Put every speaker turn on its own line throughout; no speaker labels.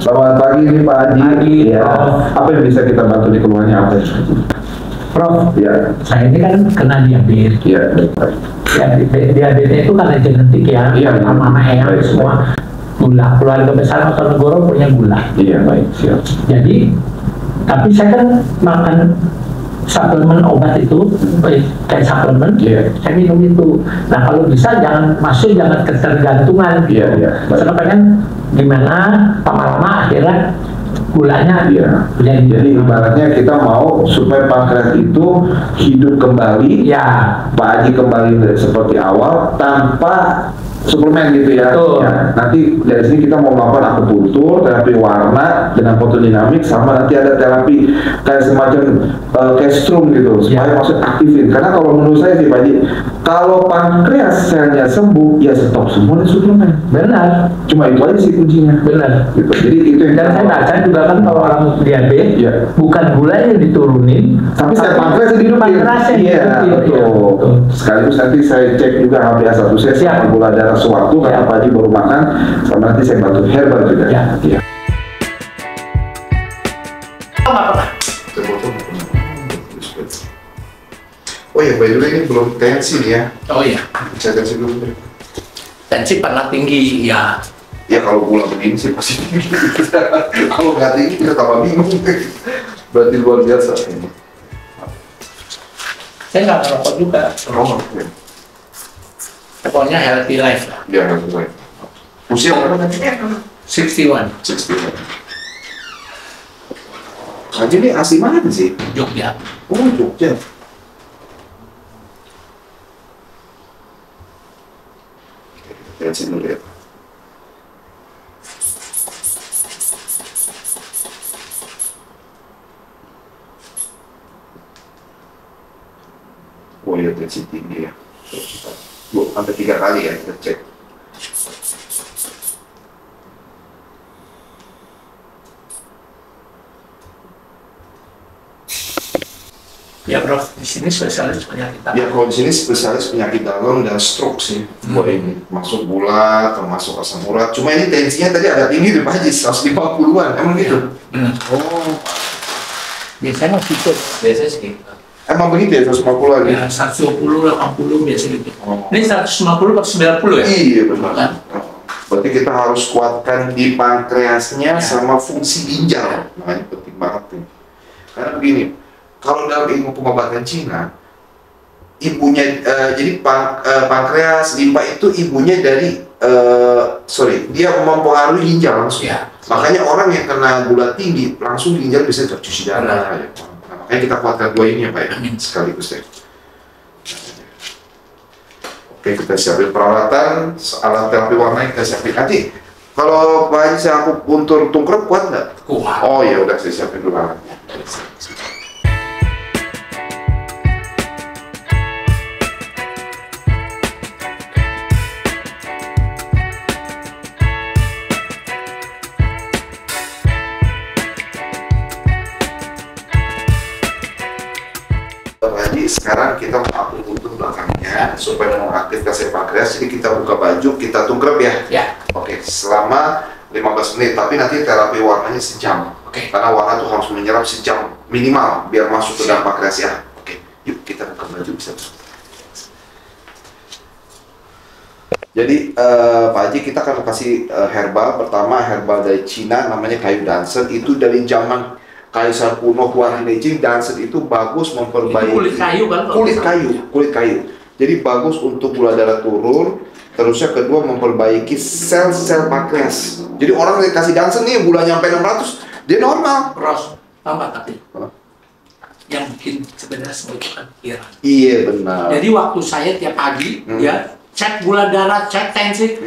Selamat pagi nih Pak Haji.
Pagi,
Ya.
Prof.
Apa yang bisa kita bantu di keluarnya apa?
Prof,
Ya.
saya ini kan kena diabetes.
Ya, baik.
Ya, diabetes itu karena genetik ya,
Iya,
sama mama eyang
baik,
semua gula. Keluarga besar Notonegoro punya gula.
Iya, baik, siap.
Jadi, tapi saya kan makan suplemen obat itu, kayak suplemen,
Iya.
saya minum itu. Nah kalau bisa jangan ketergantungan.
Iya, iya, baik.
Saya pengen gimana lama-lama akhirnya gulanya
Iya. Jadi ibaratnya kita mau supaya pankreas itu hidup kembali,
ya
Pak Haji kembali seperti awal tanpa suplemen gitu ya.
Betul.
Ya, nanti dari sini kita mau melakukan akupunktur, terapi warna dengan fotodinamik, sama nanti ada terapi kayak semacam castrum gitu supaya maksud aktifin. Karena kalau menurut saya sih Pak Haji, kalau pankreas selnya sembuh, ya stop semua di suplemen.
benar,
Cuma itu aja sih kuncinya.
benar.
Gitu. Jadi itu yang
Dan saya baca juga kan kalau orang diabetes
Iya.
bukan gulanya yang diturunin,
tapi saya pankreas dihidupin.
pankreasnya
Iya,
dihidupin.
betul.
Iya, betul.
Sekaligus nanti saya cek juga HbA1c
Siap.
sama gula darah sewaktu karena
Siap.
Pak Haji baru makan, sama nanti saya bantu herbal juga.
Ya.
Iya.
Oh ya, by the way ini belum tensi nih ya.
Oh iya,
Saya tensi dulu.
tensi pernah tinggi ya.
Ya kalau gula begini sih pasti tinggi. Kalau nggak tinggi kita tambah bingung. Berarti luar biasa.
Saya nggak ngerokok juga.
Oh, oke.
Pokoknya healthy life lah.
Ya, baik. Usia berapa tadi?
61,
61. Nah, ini asli mana sih?
Jogja.
Oh, Jogja. Tensi dulu ya. Oh iya, tensi tinggi ya. 2 sampai 3 kali ya kita cek.
Ya Prof, di sini spesialis penyakit
Ya kalau di sini spesialis penyakit dalam dan stroke sih. Buat ini masuk gula, termasuk asam urat. Cuma ini tensinya tadi agak tinggi deh Pak Haji, 150-an. Emang gitu?
Benar.
Oh,
Biasanya gitu, biasanya segitu.
emang begitu ya 150-an ya?
Ya 120, 80 biasa gitu.
Oh.
Ini 150 atau 90 ya?
Iya benar.
Kan?
Berarti kita harus kuatkan di pankreasnya
Ya.
sama fungsi ginjal. Nah ini penting banget nih. Karena begini, kalau dalam ilmu pengobatan Cina, ibunya jadi pankreas, limpa itu ibunya dari dia mempengaruhi ginjal langsung.
Ya.
Makanya orang yang kena gula tinggi langsung ginjal bisa tercuci darah. Ya. Nah, makanya kita kuatkan dua ini ya Pak ya,
Amin.
sekaligus ya. Oke, kita siapin peralatan, alat terapi warna kita siapin. Nanti kalau Pak Haji saya aku puntur tungkrep kuat nggak?
Kuat.
Oh ya udah saya siapin dulu alatnya. Pak Haji, sekarang kita mau akupunktur belakangnya supaya mengaktifkan pankreas. Jadi kita buka baju, kita tungkrep ya.
Ya.
Oke, selama 15 menit, tapi nanti terapi warnanya sejam.
Oke.
Karena warna tuh harus menyerap sejam minimal biar masuk ke dalam pankreas ya. Oke, yuk kita buka baju bisa. Jadi Pak Haji kita akan kasih herbal. Pertama herbal dari Cina namanya kayu dansen. Itu dari zaman Kaisar kuno Huan Hijing. Dansen itu bagus memperbaiki
Itu kulit kayu kan?
kulit kayu. Jadi bagus untuk gula darah turun. Terusnya kedua memperbaiki sel-sel pankreas. Jadi orang yang kasih dansen nih gula nyampe 600, dia normal.
Prof, tambah tapi yang bikin sebenarnya semua itu kan pikiran.
Iya benar.
Jadi waktu saya tiap pagi ya cek gula darah, cek tensi,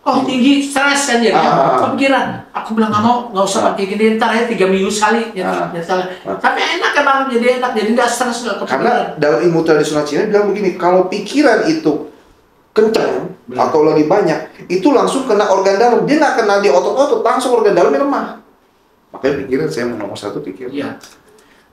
oh tinggi, stres kan jadi kepikiran. Aku bilang nggak usah pakai gini, ntar ya 3 minggu sekali. Tapi enak emang, jadi enak, jadi nggak stres, nggak kepikiran.
Karena dalam ilmu tradisional Cina bilang begini, kalau pikiran itu kencang atau lebih banyak, itu langsung kena organ dalam. Dia nggak kena di otot-otot, langsung organ dalamnya lemah. Makanya pikiran saya mau nomor 1 pikiran.
Iya.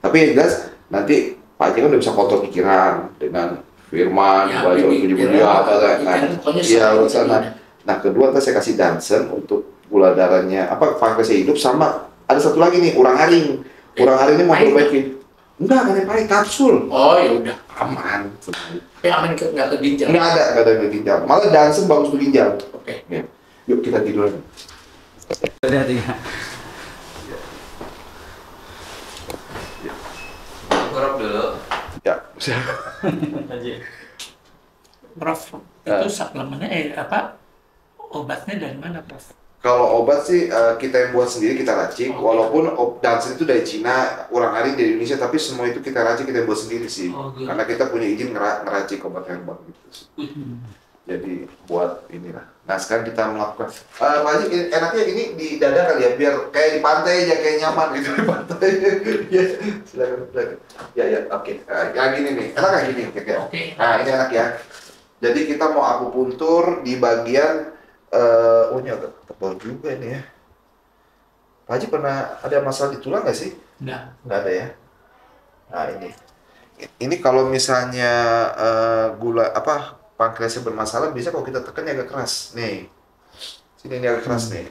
Tapi yang jelas nanti Pak Haji kan udah bisa kontrol pikiran dengan firman,
Ya,
baca puji-puji apa kan.
pokoknya
Iya,
sama
sana.
sama.
Nah, kedua ntar saya kasih dansen untuk gula darahnya pankreasnya hidup, sama ada satu lagi nih urang-aring. Urang-aring ini mau perbaiki. Enggak, kan yang pahit, kapsul.
Oh ya udah,
Aman.
tapi aman nggak ke ginjal.
Nggak ada ke ginjal. Malah dansem bagus ke ginjal.
Oke.
Ya. Yuk kita tidur.
Udah 3.
Ngorok dulu.
Ya.
Prof, itu suplemennya obatnya dari mana, Prof?
Kalau obat sih kita yang buat sendiri, kita racik. Walaupun Dansen itu dari Cina, urang-aring dari Indonesia, tapi semua itu kita racik, kita buat sendiri sih.
Gitu.
Karena kita punya izin ngeracik obat herbal gitu. Jadi buat inilah. Nah sekarang kita melakukan. Pak Haji, enaknya ini di dada kali ya, biar kayak di pantai aja, kayak nyaman gitu di pantai. Ya, silakan. Ya, oke. Kayak gini nih, enak kayak gini.
Oke.
Nah ini enak ya. Jadi kita mau akupuntur di bagian ini agak tebal juga ini ya. Pak Haji pernah ada masalah di tulang nggak sih?
Enggak.
Nggak ada ya. Nah ini kalau misalnya pankreasnya bermasalah, bisa kalau kita tekan agak keras. Nih, sini ini agak keras nih.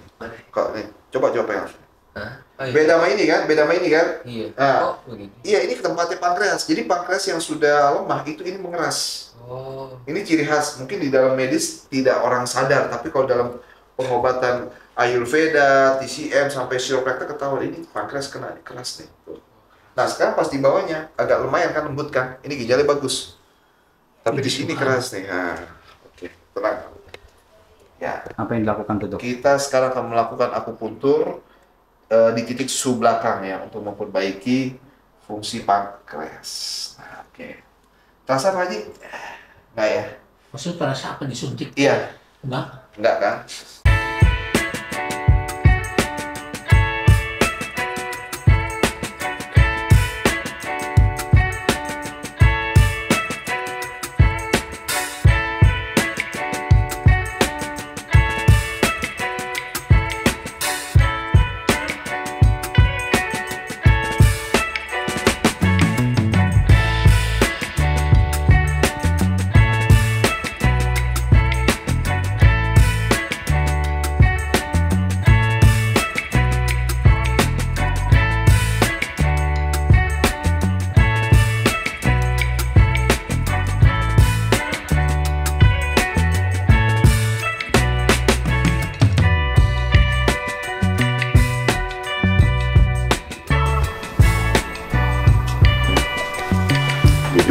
Kok nih, coba yang.
Oh, iya.
Beda sama ini kan?
Iya.
Nah,
Begini.
iya ini tempatnya pankreas. Jadi pankreas yang sudah lemah itu ini mengeras.
Oh.
Ini ciri khas, mungkin di dalam medis tidak orang sadar, tapi kalau dalam pengobatan Ayurveda, TCM sampai chiropractor ketahuan ini pankreas kena keras nih. Tuh. Nah sekarang pas di bawahnya agak lumayan kan, lembut kan, ini ginjalnya bagus. Tapi di sini keras nih. Nah, oke, tenang. Ya.
Apa yang dilakukan tuh, Dok?
Kita sekarang akan melakukan akupuntur di titik suhu belakang ya untuk memperbaiki fungsi pankreas. Nah, oke. Terasa Pak Haji? Enggak ya?
Maksudnya terasa apa, disuntik?
Iya. Enggak kan?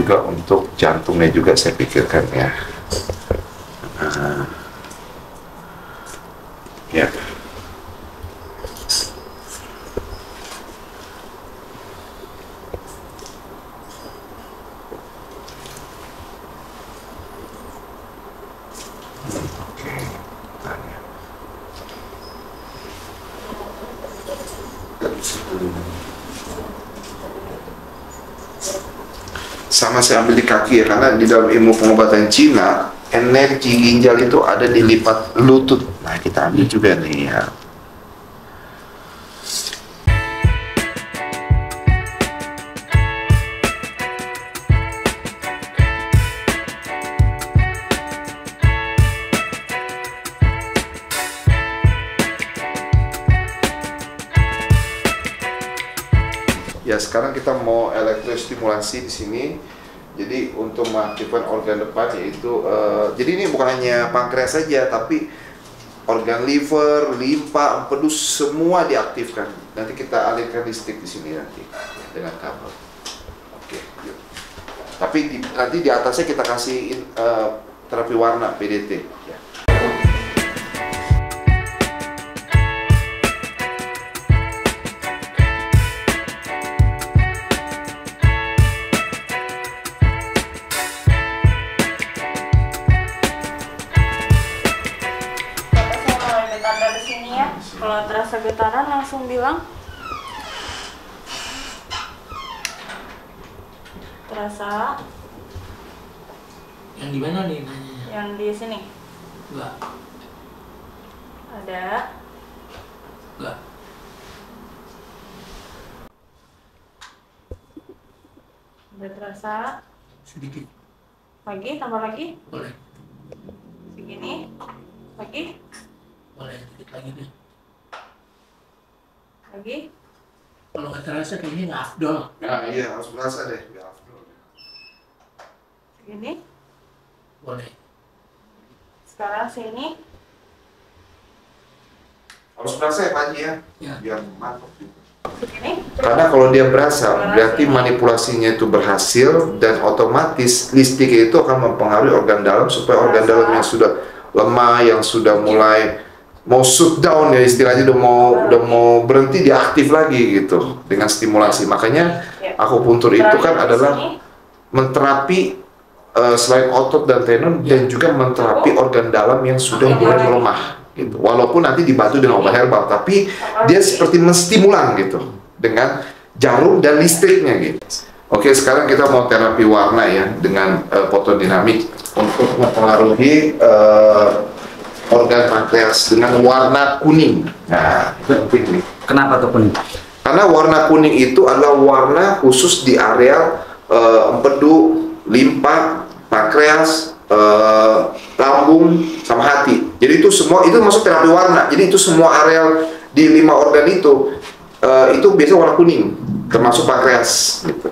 Juga untuk jantungnya juga saya pikirkan ya. Ya. Sama saya ambil di kaki ya, karena di dalam ilmu pengobatan Cina energi ginjal itu ada di lipat lutut. Nah kita ambil juga nih ya. Ya sekarang kita mau elektrostimulasi di sini. Jadi untuk mengaktifkan organ depan yaitu jadi ini bukan hanya pankreas saja, tapi organ liver, limpa, empedu semua diaktifkan. Nanti kita alirkan listrik di sini nanti dengan kabel. Oke, yuk. Tapi nanti di atasnya kita kasih terapi warna PDT. Ya.
Kalau terasa getaran langsung bilang. Terasa.
Yang di mana nih nanyanya?
Yang di sini.
Enggak.
Ada.
Enggak.
Udah terasa.
Sedikit.
Lagi, tambah lagi.
Boleh.
Segini. Lagi.
Boleh, sedikit lagi deh.
Lagi.
Kalau nggak terasa kayaknya nggak afdol.
Nah iya harus berasa deh.
Segini.
Boleh.
Sekarang sini.
Harus berasa ya Pak Haji ya.
Ya.
Biar mantap juga.
Segini.
Karena kalau dia berasa, berarti manipulasinya itu berhasil dan otomatis listrik itu akan mempengaruhi organ dalam supaya organ dalam yang sudah lemah, yang sudah mulai mau shutdown ya istilahnya udah mau berhenti diaktif lagi gitu dengan stimulasi. Makanya akupuntur itu kan adalah menterapi selain otot dan tendon dan juga menterapi organ dalam yang sudah mulai melemah gitu. Walaupun nanti dibantu dengan obat herbal, tapi dia seperti menstimulan gitu dengan jarum dan listriknya gitu. Oke, sekarang kita mau terapi warna ya dengan fotodinamik untuk mempengaruhi organ pankreas dengan warna kuning. Nah, itu penting nih.
Kenapa tuh kuning?
Karena warna kuning itu adalah warna khusus di area empedu, limpa, pankreas, lambung, sama hati. Jadi itu semua itu masuk terapi warna. Jadi itu semua area di 5 organ itu biasanya warna kuning, termasuk pankreas. Gitu.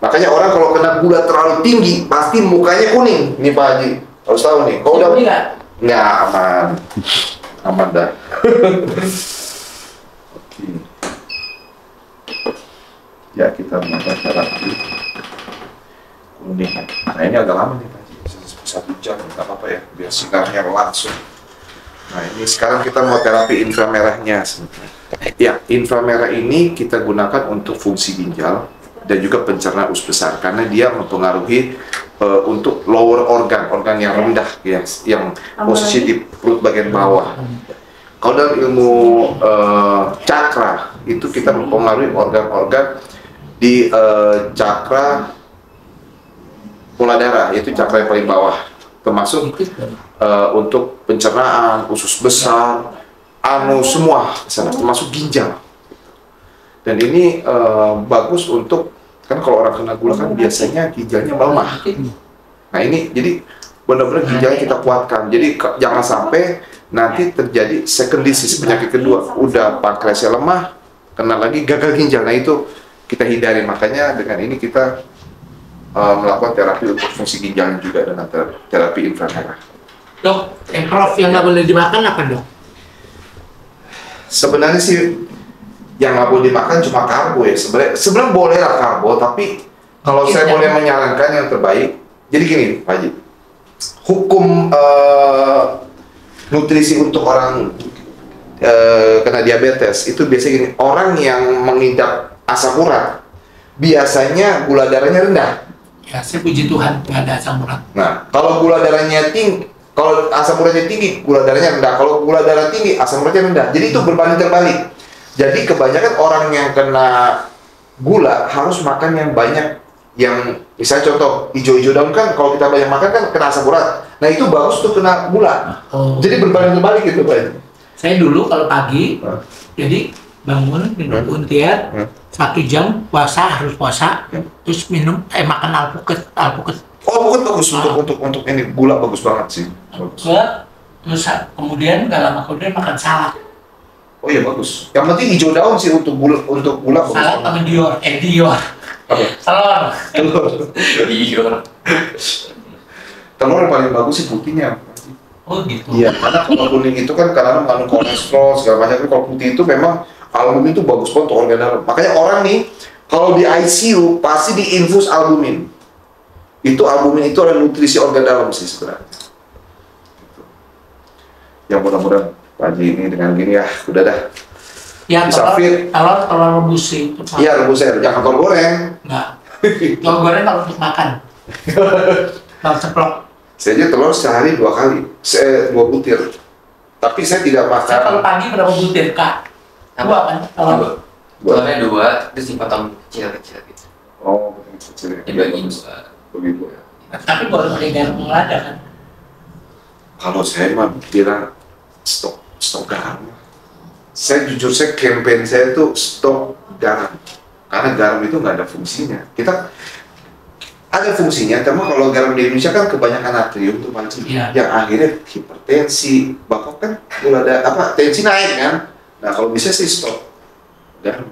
Makanya orang kalau kena gula terlalu tinggi pasti mukanya kuning. Nih Pak Haji harus tahu nih. Kalau udah nggak aman, aman dah. Oke. Ya kita melakukan terapi kuning. Nah ini agak lama nih Pak Haji, bisa 1 jam, nggak apa-apa ya, biar sinarnya langsung. Nah ini sekarang kita mau terapi inframerahnya. Ya, inframerah ini kita gunakan untuk fungsi ginjal dan juga pencernaan usus besar karena dia mempengaruhi untuk lower organ yang rendah ya, yang posisi di perut bagian bawah. Kalau dalam ilmu cakra itu kita mempengaruhi organ-organ di cakra muladhara, yaitu cakra yang paling bawah, termasuk untuk pencernaan, usus besar, semua sana, termasuk ginjal. Dan ini bagus untuk, kan kalau orang kena gula kan biasanya ginjalnya melemah. Nah ini jadi benar-benar ginjalnya kita kuatkan. Jadi jangan sampai nanti terjadi second disease, penyakit kedua. Udah pankreasnya lemah, kena lagi gagal ginjal. Nah itu kita hindari. Makanya dengan ini kita melakukan terapi untuk fungsi ginjalnya juga dengan terapi inframerah.
Dok, prof yang nggak boleh dimakan apa dok?
Sebenarnya sih yang nggak boleh dimakan cuma karbo ya. Sebenarnya boleh lah karbo, tapi kalau saya boleh menyarankan yang terbaik. Jadi gini Pak Haji, hukum nutrisi untuk orang kena diabetes itu biasanya gini, orang yang mengidap asam urat biasanya gula darahnya rendah.
Ya, saya puji Tuhan nggak ada asam urat.
Nah, kalau gula darahnya tinggi, kalau asam uratnya tinggi, gula darahnya rendah. Kalau gula darah tinggi, asam uratnya rendah. Jadi itu berbanding terbalik. Jadi kebanyakan orang yang kena gula harus makan yang banyak, yang misalnya contoh hijau-hijau daun kan, kalau kita banyak makan kan kena asam urat. Nah itu bagus tuh kena gula. Jadi berbanding terbalik gitu Pak.
Saya dulu kalau pagi, jadi bangun minum untier, 1 jam puasa harus puasa, terus minum makan alpukat.
Oh, bukan bagus untuk ini gula bagus banget sih. Bagus.
Terus kemudian nggak lama kemudian makan salad.
Oh iya bagus. Yang penting hijau daun sih untuk gula bagus.
Salad sama Dior.
Apa?
Telur.
Dior.
Telur yang paling bagus sih putihnya.
Oh gitu.
Iya, karena kalau kuning itu kan karena mengandung kolesterol segala macam. Kalau putih itu memang albumin itu bagus banget untuk organ dalam. Makanya orang nih kalau di ICU pasti diinfus albumin. Itu albumin itu adalah nutrisi organ dalam sih sebenarnya. Yang mudah-mudahan Pak Haji ini dengan gini ya, udah dah.
Ya,
Bisa fit.
telur rebus sih.
Iya, rebus air, jangan telur goreng.
Enggak. Telur goreng kalau untuk makan. Telur ceplok.
Saya aja telur sehari 2 kali, 2 butir. Tapi saya tidak makan.
Saya kalau pagi berapa butir, Kak? 2 kan? Telur.
Telurnya 2, terus dipotong kecil-kecil gitu.
Oh, kecil ya.
Dibagi 2.
Begitu ya.
Tapi boleh pakai garam lada kan?
Kalau saya mah bilang stok garam. Saya jujur campaign saya itu stok garam. Karena garam itu nggak ada fungsinya. Kita ada fungsinya, tapi kalau garam di Indonesia kan kebanyakan natrium tuh Pak Haji.
Iya.
Yang akhirnya hipertensi, bahkan kan gula tensi naik kan. Nah kalau bisa sih stop. garam.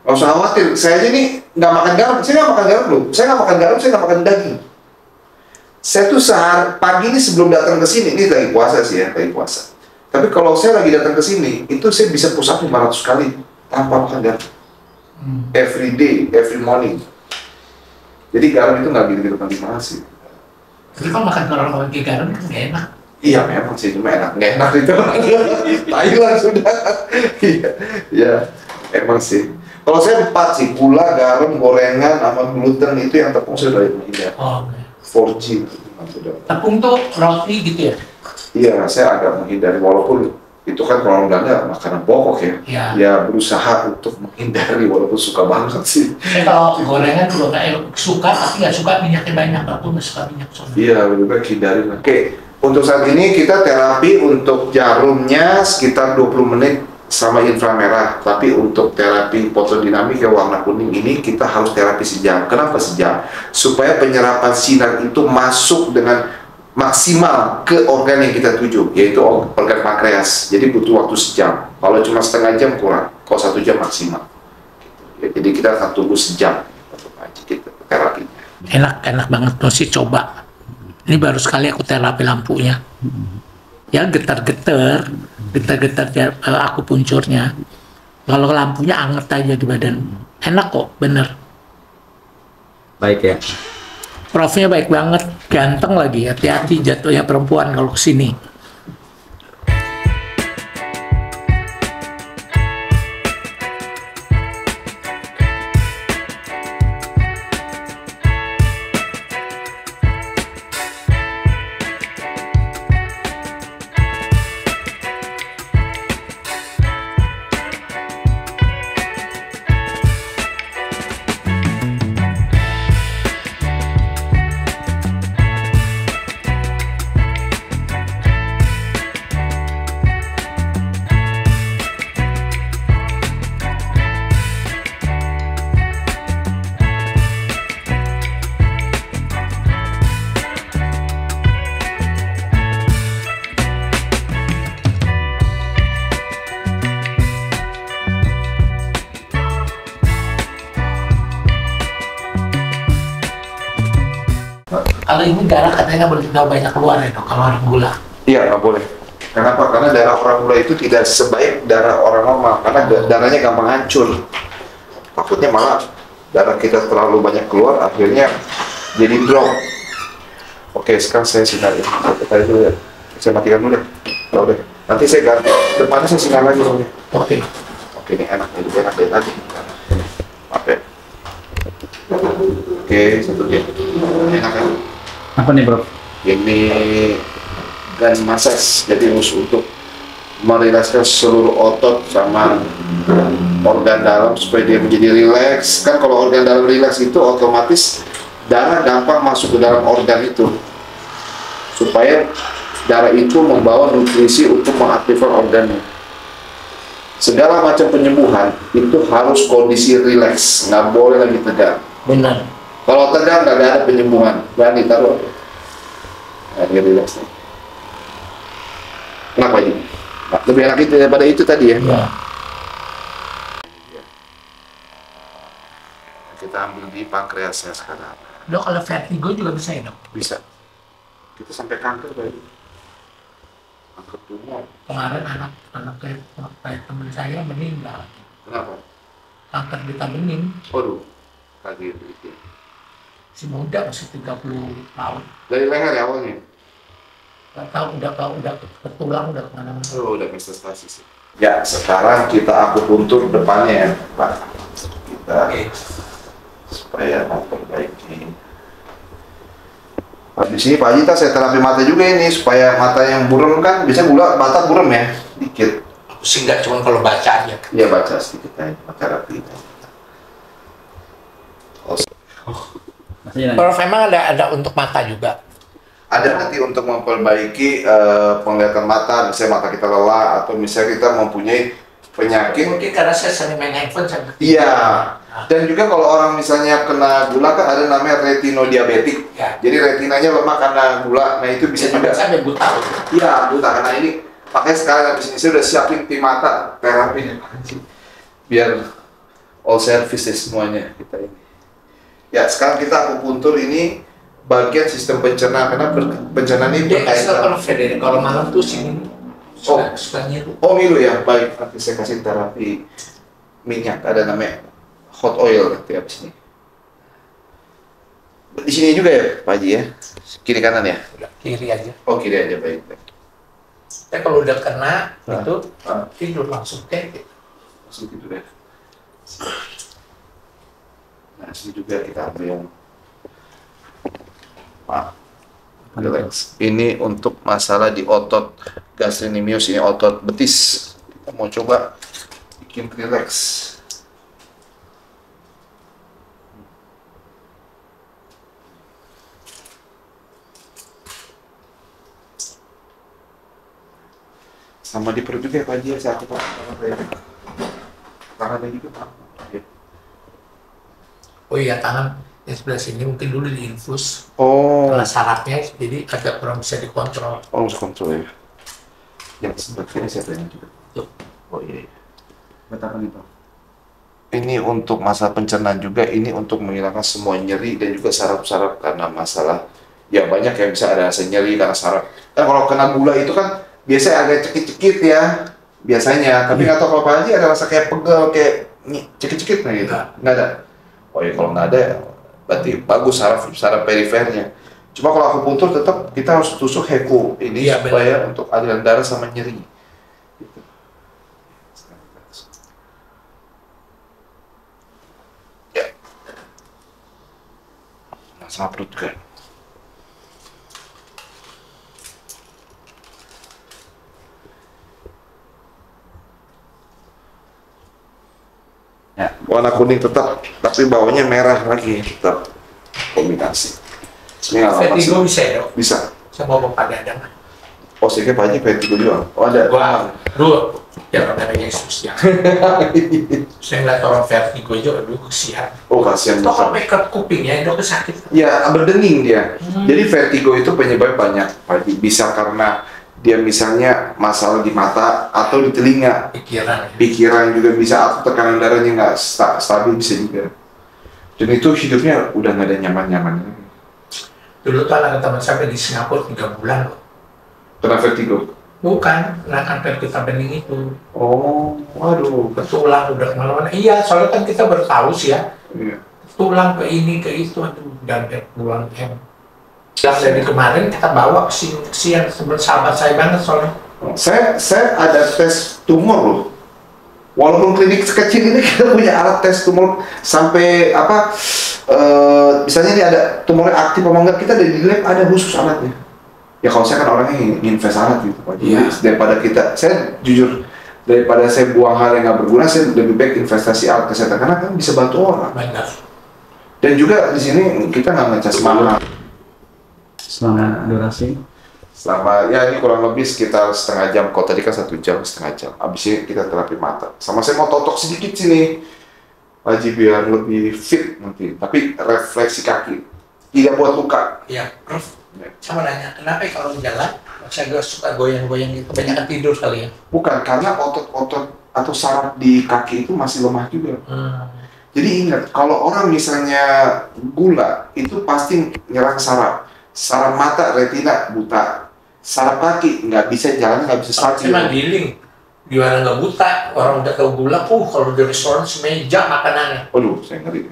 Nggak usah khawatir, saya aja nih nggak makan garam, saya nggak makan garam loh. Saya nggak makan garam, saya nggak makan daging. Saya tuh sehari pagi ini sebelum datang ke sini, ini lagi puasa sih ya, lagi puasa. Tapi kalau saya lagi datang ke sini, itu saya bisa push up 500 kali tanpa makan garam. Every day, every morning. Jadi garam itu nggak gitu-gitu penting banget sih.
Tapi kalau makan orang pakai garam kan nggak enak.
Iya memang sih, cuma enak nggak enak itu. Thailand sudah. Iya, ya emang sih. Kalau saya 4 sih, gula, garam, gorengan, sama gluten itu yang tepung sudah menghindar.
Oh, okay.
4G sudah.
Tepung tuh roti gitu ya?
Iya, saya agak menghindari walaupun itu kan kalau orang Belanda makanan pokok ya.
Iya.
Ya berusaha untuk menghindari walaupun suka banget sih.
Saya kalau gorengan juga nggak suka, tapi nggak suka minyaknya banyak. Aku nggak suka minyak soalnya.
Iya, lebih baik hindari lah. Oke, untuk saat ini kita terapi untuk jarumnya sekitar 20 menit sama inframerah. Tapi untuk terapi fotodinamik yang warna kuning ini kita harus terapi sejam. Kenapa sejam? Supaya penyerapan sinar itu masuk dengan maksimal ke organ yang kita tuju, yaitu organ pankreas. Jadi butuh waktu sejam. Kalau cuma setengah jam kurang, kalau 1 jam maksimal. Ya, jadi kita akan tunggu sejam untuk terapinya.
Enak banget, mesti coba. Ini baru sekali aku terapi lampunya. Ya getar-getar ya, aku puncurnya. Kalau lampunya anget aja di badan. Enak kok, bener.
Baik ya.
Profnya baik banget, ganteng lagi. Hati-hati jatuhnya perempuan kalau kesini. Kalau ini darah katanya nggak boleh terlalu banyak keluar ya dok, kalau orang gula.
Iya, nggak boleh. Kenapa? Karena darah orang gula itu tidak sebaik darah orang normal, karena darahnya gampang hancur. Takutnya malah darah kita terlalu banyak keluar, akhirnya jadi drop. Oke, sekarang saya sinarin. Tadi dulu ya. Saya matikan dulu deh. Tahu deh. Nanti saya ganti. Depannya saya sinar lagi soalnya.
Oke.
Oke, ini enak. Ini enak dari tadi. Oke. Oke, satu dia. Enak kan?
Apa nih bro?
Ini gun massage, jadi untuk merilekskan seluruh otot sama organ dalam supaya dia menjadi rileks. Kan kalau organ dalam rileks itu otomatis darah gampang masuk ke dalam organ itu, supaya darah itu membawa nutrisi untuk mengaktifkan organnya. Segala macam penyembuhan itu harus kondisi rileks, nggak boleh lagi tegang.
Benar.
Kalau tegang nggak ada penyembuhan, berani taruh. Nah, ini rileks nih. Kenapa ini? Nah, lebih enak itu daripada itu tadi ya.
Ya.
Kita ambil di pankreasnya sekarang.
Dok, kalau vertigo juga bisa ya dok?
Bisa. Kita sampai kanker tadi. Kanker tumor.
Kemarin anak kayak teman saya meninggal.
Kenapa?
Kanker getah bening.
Waduh. Kaget itu.
Si muda masih 30 tahun.
Dari leher ya awalnya?
Gak tahu udah ke tulang udah kemana-mana.
Oh, udah investasi sih. Ya, sekarang kita akupuntur depannya ya, Pak. Kita supaya memperbaiki. Di sini Pak Haji, saya terapi mata juga ini supaya mata yang buram kan bisa gula mata buram ya, dikit.
Aku sih nggak cuma kalau baca aja.
Iya baca sedikit aja terapi.
Prof, memang ada untuk mata juga.
Ada nanti untuk memperbaiki penglihatan mata, misalnya mata kita lelah atau misalnya kita mempunyai penyakit.
Mungkin karena saya sering main handphone sampai.
Iya. Dan juga kalau orang misalnya kena gula kan ada namanya retinodiabetik.
Ya.
Jadi retinanya lemah karena gula. Nah itu bisa juga.
Sampai buta.
Iya buta karena ini. Makanya sekarang habis ini saya udah siapin tim mata terapi. biar all service deh semuanya kita ini. Ya sekarang kita akupuntur ini bagian sistem pencernaan, karena pencernaan ini
Dia kasih
berkaitan.
kalau Feder, kalau malam tuh sini suka ngilu.
Oh ngilu ya, baik. Nanti saya kasih terapi minyak, ada namanya hot oil nanti habis ini. Di sini juga ya Pak Haji ya, kiri kanan ya?
Udah, kiri aja.
Oh kiri aja, baik.
Ya kalau udah kena itu
Ah.
tidur langsung kayak gitu.
Langsung tidur ya. Nah sini juga kita ambil yang maaf, relax. Ini untuk masalah di otot gastrocnemius, ini otot betis. Kita mau coba bikin relax. Sama di perut juga ya Pak Haji, saya aku tangannya juga Pak. Ya.
Oh iya, tangan yang sebelah sini mungkin dulu diinfus
Oh,
karena sarafnya jadi agak kurang bisa dikontrol.
harus kontrol ya. Yang sebelah kiri saya tanya juga.
Tuh.
Oh iya.
Buat apa nih, Prof?
Ini untuk masalah pencernaan juga, ini untuk menghilangkan semua nyeri dan juga saraf-saraf karena masalah ya banyak yang bisa ada rasa nyeri karena saraf. Kan kalau kena gula itu kan biasanya agak cekit-cekit ya biasanya, tapi nggak tahu kalau Pak Haji ada rasa kayak pegel, kayak cekit-cekit nggak gitu? Nggak ada. Oh ya kalau nggak ada, berarti bagus saraf perifernya. Cuma kalau akupuntur tetap kita harus tusuk heku ini
Iya,
supaya untuk aliran darah sama nyeri. Gitu. Ya. Nah, sama perut juga.
Ya.
Warna kuning tetap, tapi bawahnya merah lagi, tetap kombinasi. Ini nggak apa-apa sih.
Vertigo bisa ya, Dok?
Bisa.
Saya mau Bapak Dadang.
Oh, saya kira Pak Haji vertigo juga. Oh, ada.
Gua dulu ya dari Yesus ya. Saya ngeliat orang vertigo juga, aduh kesian.
Oh, kasihan.
Toh sampai ke kupingnya itu sakit.
Ya, berdenging dia. Jadi vertigo itu penyebab banyak, Pak Haji. Bisa karena dia misalnya masalah di mata atau di telinga. Pikiran juga bisa, atau tekanan darahnya nggak stabil bisa juga. Dan itu hidupnya udah nggak ada nyaman-nyamannya.
Dulu tuh anak teman saya di Singapura 3 bulan loh.
Kena vertigo.
Bukan, kena kanker kita bening itu.
Oh, waduh.
Tulang udah kemana-mana. Iya, soalnya kan kita bertahu sih ya.
Iya.
Tulang ke ini, ke itu, aduh, dan puluhan M. Yang dari kemarin kita bawa si yang sahabat saya banget soalnya.
Saya ada tes tumor loh. Walaupun klinik sekecil ini kita punya alat tes tumor sampai apa? Misalnya ini ada tumornya aktif apa enggak, kita di lab ada khusus alatnya. Ya kalau saya kan orangnya invest alat gitu Pak. Jadi daripada saya jujur, daripada saya buang hal yang nggak berguna, saya lebih baik investasi alat kesehatan karena kan bisa bantu orang.
Benar.
Dan juga di sini kita nggak ngecas mahal.
Selama durasi?
Selama ya ini kurang lebih sekitar setengah jam. Kalau tadi kan 1 jam, setengah jam. Abis ini kita terapi mata. Sama saya mau totok sedikit sini, Haji, biar lebih fit nanti. Tapi refleksi kaki, tidak buat luka.
Iya, Prof. Saya mau nanya, kenapa ya kalau jalan saya suka goyang-goyang gitu? Banyak tidur kali ya?
Bukan, karena otot-otot atau saraf di kaki itu masih lemah juga. Jadi ingat, kalau orang misalnya gula, itu pasti nyerang saraf. Saraf mata, retina, buta. Saraf kaki, nggak bisa jalan, nggak bisa stabil.
Cuma giling. Gimana nggak buta? Orang udah tahu gula, kalau di restoran semeja makanannya.
Waduh, saya ngeri.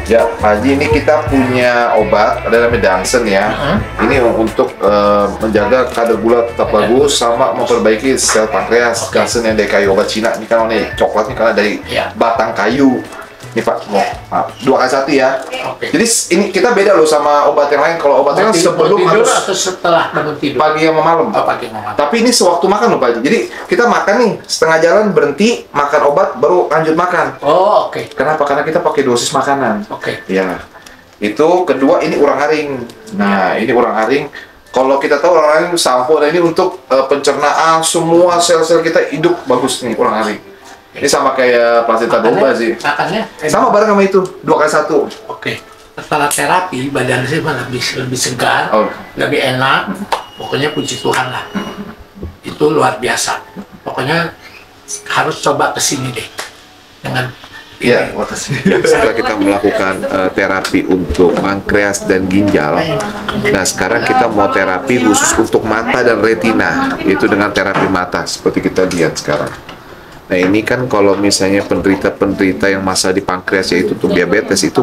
Ya, Pak Haji, ini kita punya obat, ada namanya Dansen ya. Ini untuk menjaga kadar gula tetap bagus sama memperbaiki sel pankreas. Dansen yang dari kayu obat Cina. Ini kan warna coklatnya karena dari batang kayu. Ini Pak, maaf, 2x1 ya. Jadi ini kita beda loh sama obat yang lain. Kalau obat yang lain sebelum
tidur atau setelah bangun tidur?
pagi sama malam.
Oh, pagi sama malam.
Tapi ini sewaktu makan loh Pak Haji. Jadi kita makan nih, setengah jalan berhenti, makan obat, baru lanjut makan.
Oh, oke.
Kenapa? Karena kita pakai dosis makanan.
Oke.
Ya. Itu kedua, ini urang-aring. Nah, ini urang-aring. Kalau kita tahu orang lain sampo ini untuk pencernaan, semua sel-sel kita hidup bagus nih ulang alik. Ini sama kayak plastika domba sih.
Makanya
Sama bareng sama itu, 2x1.
oke. Setelah terapi badan saya malah lebih segar,
Oh.
lebih enak. Pokoknya puji Tuhan lah. Itu luar biasa. Pokoknya harus coba kesini deh. Dengan
Iya, setelah kita melakukan terapi untuk pankreas dan ginjal, nah sekarang kita mau terapi khusus untuk mata dan retina, yaitu dengan terapi mata seperti kita lihat sekarang. Nah ini kan kalau misalnya penderita-penderita yang masalah di pankreas yaitu tuh diabetes itu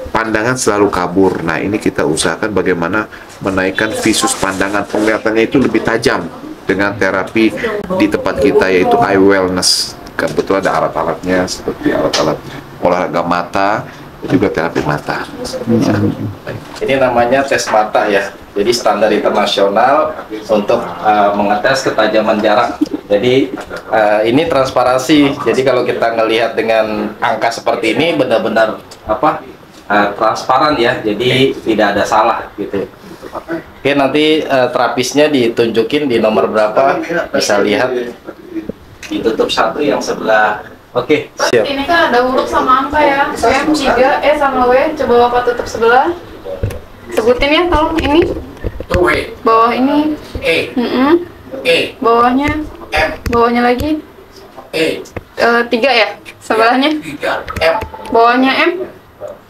pandangan selalu kabur. Nah ini kita usahakan bagaimana menaikkan visus pandangan, penglihatannya itu lebih tajam dengan terapi di tempat kita yaitu eye wellness. Kebetulan ada alat-alatnya seperti alat-alat olahraga mata dan juga terapi mata.
Ini namanya tes mata ya. Jadi standar internasional untuk mengetes ketajaman jarak. Jadi ini transparansi. Jadi kalau kita ngelihat dengan angka seperti ini benar-benar transparan ya. Jadi tidak ada salah gitu. Oke, nanti terapisnya ditunjukin di nomor berapa, bisa lihat. Ditutup satu yang sebelah. Oke, siap.
Ini kan ada huruf sama angka ya. M 3, E sama W. Coba Bapak tutup sebelah. Sebutin ya, tolong ini.
W,
Bawah ini.
E,
Mm-mm.
E,
Bawahnya.
M,
Bawahnya lagi.
E,
3 ya. Sebelahnya.
3, M,
Bawahnya M.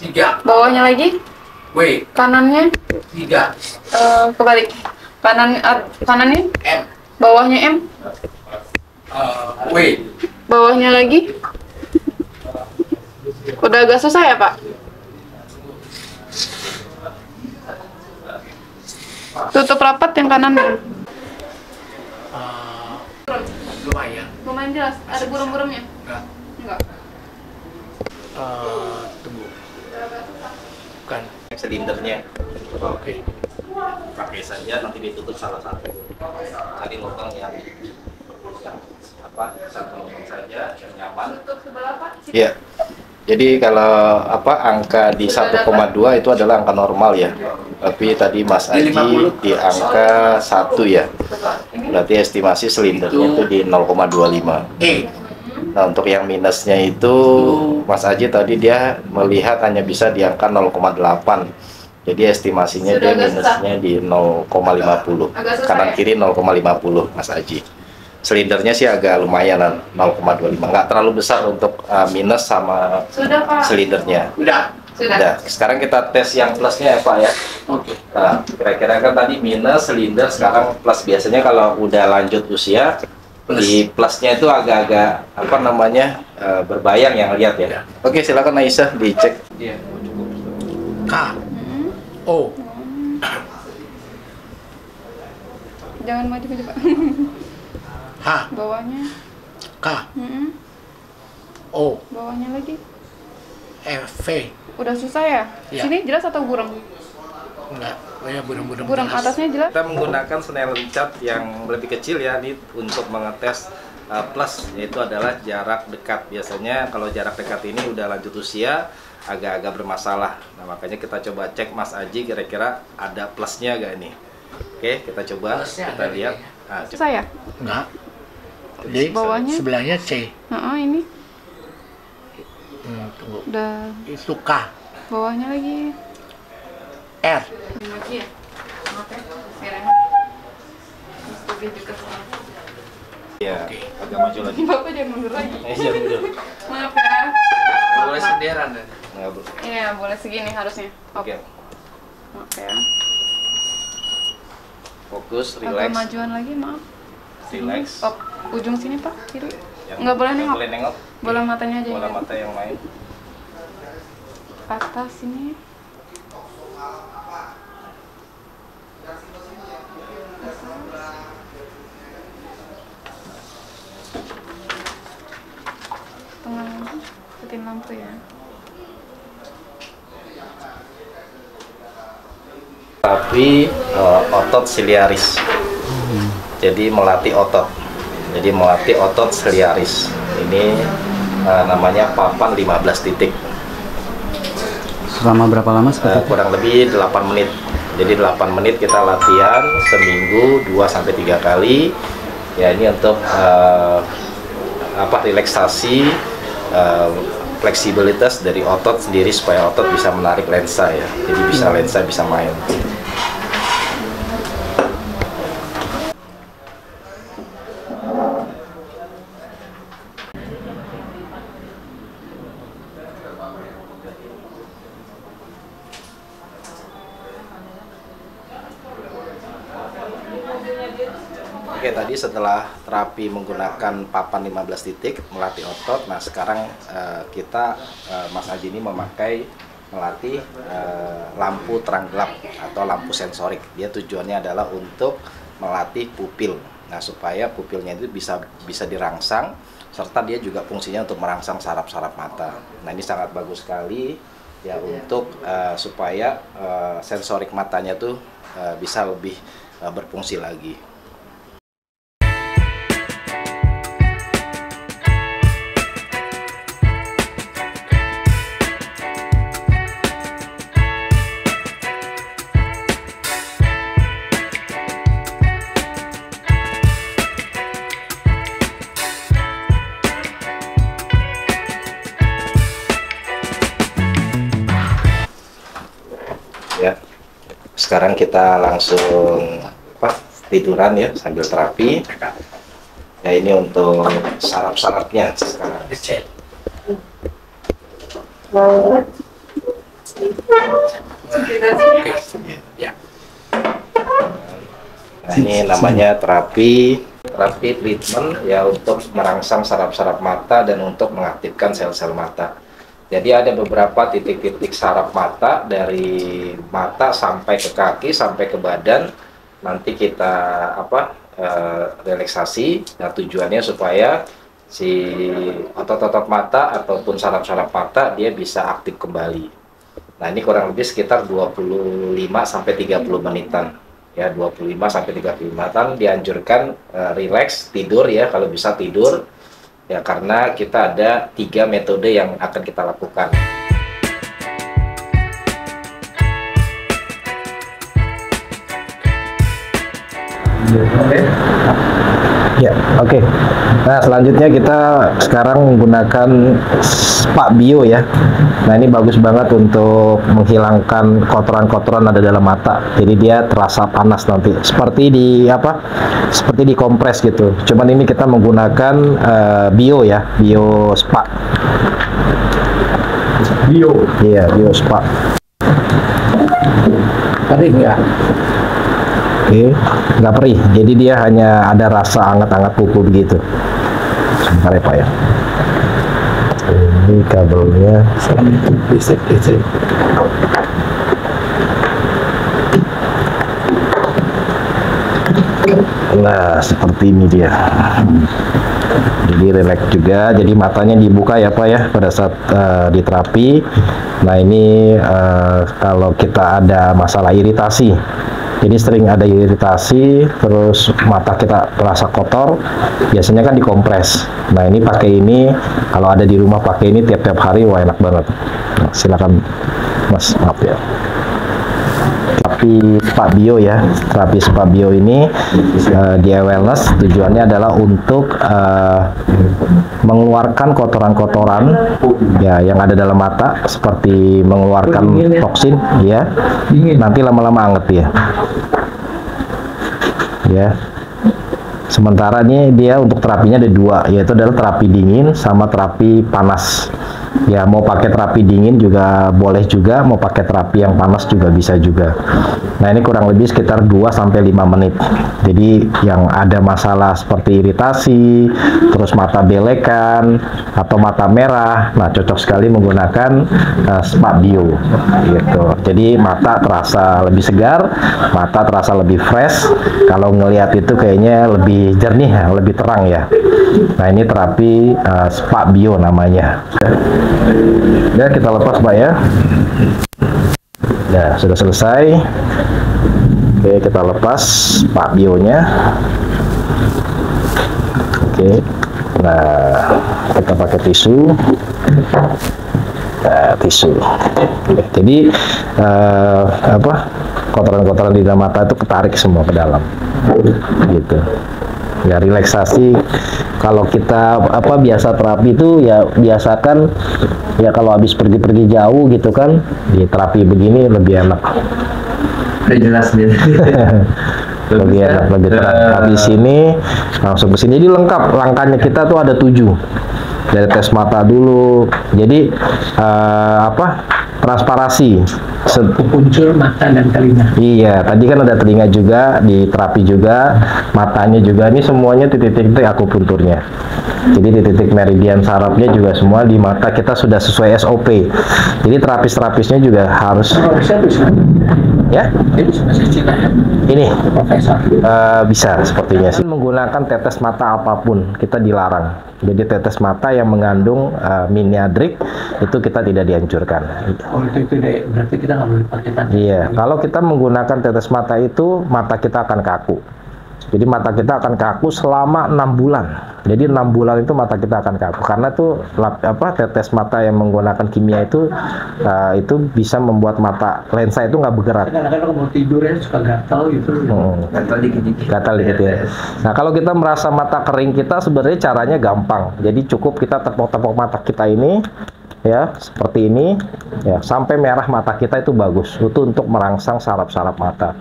3,
Bawahnya lagi.
W,
Kanannya.
3,
Kebalik. Kanannya.
M,
Bawahnya M.
W.
Bawahnya lagi. Udah agak susah ya, Pak? Tutup rapat yang kanannya.
Lumayan.
Lumayan jelas. Ada burung-burungnya?
Enggak.
Enggak.
Tunggu. Bukan.
Silindernya.
Oke.
Pakai saja, nanti ditutup salah satu. Cari lubang yang satu lubang saja yang nyaman.
Tutup sebelah, Pak.
Iya. Jadi kalau angka di 1,2 itu adalah angka normal ya. Tapi tadi Mas Aji di angka 1 ya. Berarti estimasi silindernya itu di 0,25. Nah, untuk yang minusnya itu Mas Aji tadi dia melihat hanya bisa di angka 0,8. Jadi estimasinya dia minusnya di 0,50. Kanan kiri 0,50 Mas Aji. Silindernya sih agak lumayan 0,25, nggak terlalu besar untuk minus sama
Sudah, Pak.
silindernya.
Udah.
Sudah.
Udah, sekarang kita tes yang plusnya ya Pak ya.
Oke.
Nah, kira-kira kan tadi minus, silinder, sekarang plus. Biasanya kalau udah lanjut usia, di plusnya itu agak-agak berbayang yang lihat ya. Oke, silakan Aisyah dicek.
K, O,
Jangan maju-maju, Pak.
H,
Bawahnya.
K,
Mm-mm.
O,
Bawahnya lagi.
F, V.
Udah susah ya?
Ya.
Sini jelas atau burung?
Enggak. Kayak burung-burung.
Burung atasnya jelas.
Kita menggunakan Snellen chart yang lebih kecil ya ini untuk mengetes plus, yaitu adalah jarak dekat. Biasanya kalau jarak dekat ini udah lanjut usia agak-agak bermasalah. Nah, makanya kita coba cek Mas Aji kira-kira ada plusnya gak ini. Oke, kita coba,
Plusnya
kita
ada
lihat.
di-
Nah,
Susah ya?
Enggak. Jadi
Bawahnya?
sebelahnya C.
Ini
Tunggu.
udah.
Itu K,
Bawahnya lagi.
R,
Lagi ya? Maaf ya, Mirena. Lebih juga sama.
ya,
Oke.
agak maju lagi.
Bapak jangan mundur lagi.
Iya, mundur.
Maaf ya.
Boleh senderan ya.
Nggak boleh.
Iya, boleh segini harusnya.
Oke,
Maaf ya.
fokus,
Agak
relax,
majuan lagi, maaf.
relax.
Stop. Ujung sini, Pak. Kiri.
Yang
Nggak boleh nengok.
boleh nengok.
Bola matanya aja.
Bola
ya.
mata yang lain.
Atas sini. Tengah ikutin lampu ya.
Tapi otot siliaris. Jadi melatih otot. Jadi melatih otot siliaris. Ini namanya papan 15 titik.
Selama berapa lama seperti itu?
Kurang lebih 8 menit. Jadi 8 menit kita latihan seminggu 2-3 kali. Ya, ini untuk relaksasi, fleksibilitas dari otot sendiri supaya otot bisa menarik lensa ya. Jadi lensa bisa main. Oke, tadi setelah terapi menggunakan papan 15 titik melatih otot, nah sekarang kita Mas Aji ini melatih lampu terang gelap atau lampu sensorik. Dia tujuannya adalah untuk melatih pupil. Nah, supaya pupilnya itu bisa dirangsang, serta dia juga fungsinya untuk merangsang saraf-saraf mata. Nah, ini sangat bagus sekali ya untuk supaya sensorik matanya tuh bisa lebih berfungsi lagi. Ya, sekarang kita langsung tiduran ya sambil terapi. Ya, ini untuk saraf-sarafnya sekarang. Nah, ini namanya terapi treatment ya, untuk merangsang saraf-saraf mata dan untuk mengaktifkan sel-sel mata. Jadi ada beberapa titik-titik saraf mata dari mata sampai ke kaki sampai ke badan. Nanti kita relaksasi. Nah, tujuannya supaya si otot-otot mata ataupun saraf-saraf mata dia bisa aktif kembali. Nah, ini kurang lebih sekitar 25 sampai 30 menitan. Ya, 25 sampai 30 menitan dianjurkan relax, tidur ya, kalau bisa tidur. Ya, karena kita ada 3 metode yang akan kita lakukan. Oke. Nah, selanjutnya kita sekarang menggunakan Spa Bio ya. Nah, ini bagus banget untuk menghilangkan kotoran-kotoran ada dalam mata. Jadi dia terasa panas nanti. Seperti di kompres gitu. Cuman ini kita menggunakan Bio ya, Bio Spa. Bio. Iya, Bio Spa. Tadi enggak. Oke, nggak perih, jadi dia hanya ada rasa hangat-hangat kuku begitu. Sebentar ya Pak ya. Ini kabelnya. Nah, seperti ini dia. Jadi relax juga, jadi matanya dibuka ya Pak ya pada saat di terapi. Nah, ini kalau kita ada masalah iritasi. Jadi sering ada iritasi, terus mata kita terasa kotor, biasanya kan dikompres. Nah, ini pakai ini, kalau ada di rumah pakai ini tiap-tiap hari, wah enak banget. Nah, silakan Mas, maaf ya. Terapi Spa Bio ya, terapi Spa Bio ini dia wellness, tujuannya adalah untuk mengeluarkan kotoran-kotoran ya yang ada dalam mata, seperti mengeluarkan toksin ya. Nanti lama-lama anget ya. Sementara ini dia untuk terapinya ada 2, yaitu adalah terapi dingin sama terapi panas. Ya, mau pakai terapi dingin juga boleh juga, mau pakai terapi yang panas juga bisa juga. Nah, ini kurang lebih sekitar 2-5 menit. Jadi yang ada masalah seperti iritasi, terus mata belekan atau mata merah, nah cocok sekali menggunakan Spa Bio gitu. Jadi mata terasa lebih segar, mata terasa lebih fresh. Kalau ngelihat itu kayaknya lebih jernih ya, lebih terang ya. Nah, ini terapi Spa Bio namanya. Ya, kita lepas Pak ya. Ya, sudah selesai. Oke, kita lepas Spa Bio-nya. Oke. Nah, kita pakai tisu. tisu. Jadi kotoran-kotoran di dalam mata itu ketarik semua ke dalam, gitu. Ya relaksasi. Kalau kita biasa terapi itu ya biasakan ya kalau habis pergi-pergi jauh gitu kan, di terapi begini lebih enak.
Udah jelas nih.
Lebih enak, lebih terang. Habis sini langsung ke sini. Jadi lengkap, langkahnya kita tuh ada 7. Dari tes mata dulu. Jadi transparasi.
Muncul mata dan telinga.
Iya, tadi kan ada telinga juga, di terapi juga, matanya juga. Ini semuanya titik-titik akupunturnya. Jadi titik meridian sarafnya juga semua di mata kita sudah sesuai SOP. Jadi terapis-terapisnya juga harus. Ya?
Ini bisa bahasa Cina ya?
Ini
Profesor.
bisa sepertinya sih. Menggunakan tetes mata apapun kita dilarang. Jadi tetes mata yang mengandung miniadrik itu kita tidak dianjurkan.
Oh itu deh, berarti kita nggak boleh pakai tangan.
Iya, kalau kita menggunakan tetes mata itu mata kita akan kaku. Jadi mata kita akan kaku selama 6 bulan. Jadi 6 bulan itu mata kita akan kaku karena tuh tetes mata yang menggunakan kimia itu bisa membuat mata lensa itu nggak bergerak.
Kadang-kadang kalau mau tidur ya suka gatal gitu. Gatal dikit-dikit.
Gatal dikit ya. Nah kalau kita merasa mata kering kita sebenarnya caranya gampang. Jadi cukup kita tepok-tepok mata kita ini. Ya, seperti ini ya, sampai merah mata kita itu bagus. Itu untuk merangsang saraf-saraf mata.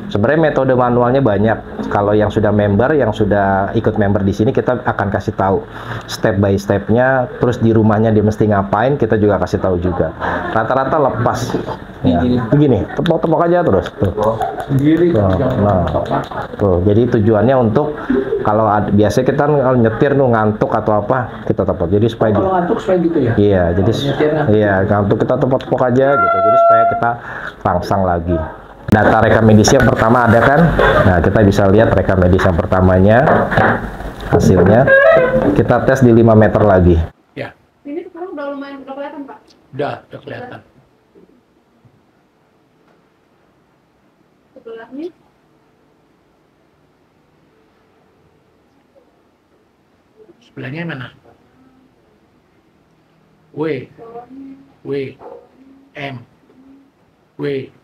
Sebenarnya metode manualnya banyak. Kalau yang sudah member, yang sudah ikut member di sini, kita akan kasih tahu step by stepnya. Terus di rumahnya dia mesti ngapain, kita juga kasih tahu juga. Rata-rata lepas. Ya, begini, tepok-tepok aja terus. Tuh. Tuh. Jadi tujuannya untuk kalau biasanya kita nyetir ngantuk atau apa, kita tepok. Jadi supaya
kalau ngantuk supaya gitu ya.
Iya, jadi ngantuk kita tepok-tepok aja gitu. Jadi supaya kita rangsang lagi. Data rekam medis yang pertama ada kan? Nah, kita bisa lihat rekam medis yang pertamanya, hasilnya. Kita tes di 5 meter lagi.
Ya.
Ini sekarang udah lumayan kelihatan, Pak?
Udah kelihatan.
Sebelahnya?
Sebelahnya mana? W, M, W.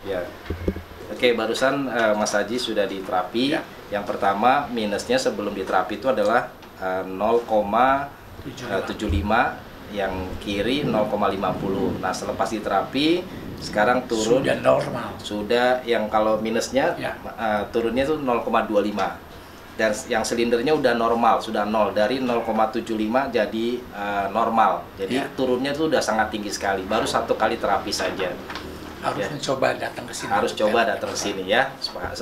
Ya. Oke, barusan Mas Haji sudah diterapi.
Ya.
Yang pertama minusnya sebelum diterapi itu adalah 0,75, yang kiri 0,50. Nah, selepas diterapi sekarang turun
Sudah normal.
Sudah yang kalau minusnya
Ya.
Turunnya itu 0,25. Dan yang silindernya udah normal, sudah 0 dari 0,75 jadi normal. Jadi
Ya.
turunnya itu udah sangat tinggi sekali. Baru 1 kali terapi saja.
Harus
Ya.
mencoba datang ke sini.
Harus coba datang ke sini ya,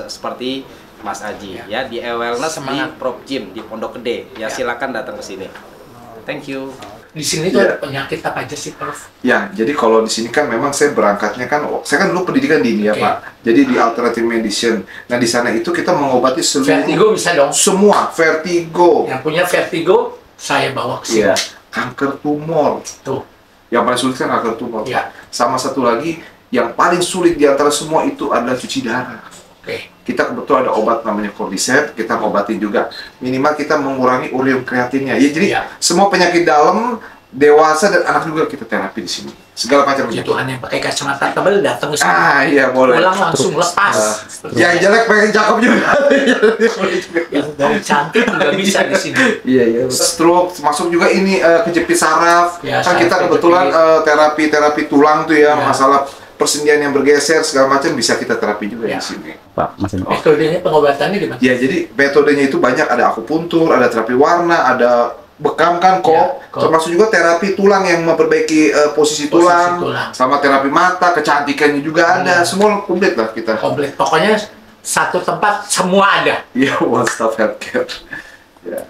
seperti Mas Haji ya, di E-Wellness
Semangat.
di Prop Gym di Pondok Gede ya, silakan datang ke sini. Thank you.
Di sini tuh ada penyakit apa aja sih, Prof?
Ya, jadi kalau di sini kan memang saya berangkatnya kan, saya kan dulu pendidikan di India,
Oke.
Pak. Jadi di alternative medicine. Nah, di sana itu kita mengobati seluruh
Vertigo bisa dong.
semua vertigo.
Yang punya vertigo, saya bawa ke sini.
Iya, kanker tumor.
Tuh.
Yang paling sulit kan kanker tumor.
Iya.
Sama satu lagi, yang paling sulit di antara semua itu adalah cuci darah.
Oke.
Kita kebetulan ada obat namanya Cordyceps, kita ngobatin juga. Minimal kita mengurangi ureum kreatinnya. Ya, jadi
Iya.
semua penyakit dalam, dewasa dan anak juga kita terapi di sini. Segala macam
Itu
penyakit.
hanya pakai kacamata tebal datang ke sini.
Ah, iya boleh.
Pulang langsung lepas.
Yang jelek pengen cakep juga.
Yang bau cantik juga bisa di sini.
Iya, iya. Stroke, masuk juga ini kejepit saraf.
Ya,
Kan
saraf
kita kebetulan terapi tulang tuh ya,
Ya.
masalah persendian yang bergeser segala macam bisa kita terapi juga
Ya.
di sini.
Pak, masih
Metodenya pengobatannya gimana?
Ya, jadi metodenya itu banyak, ada akupuntur, ada terapi warna, ada bekam kan,
Ya, kok.
termasuk juga terapi tulang yang memperbaiki posisi tulang,
tulang.
sama terapi mata, kecantikannya juga ada, semua komplit lah kita.
Komplit. Pokoknya satu tempat semua ada.
Iya, one stop healthcare. Ya.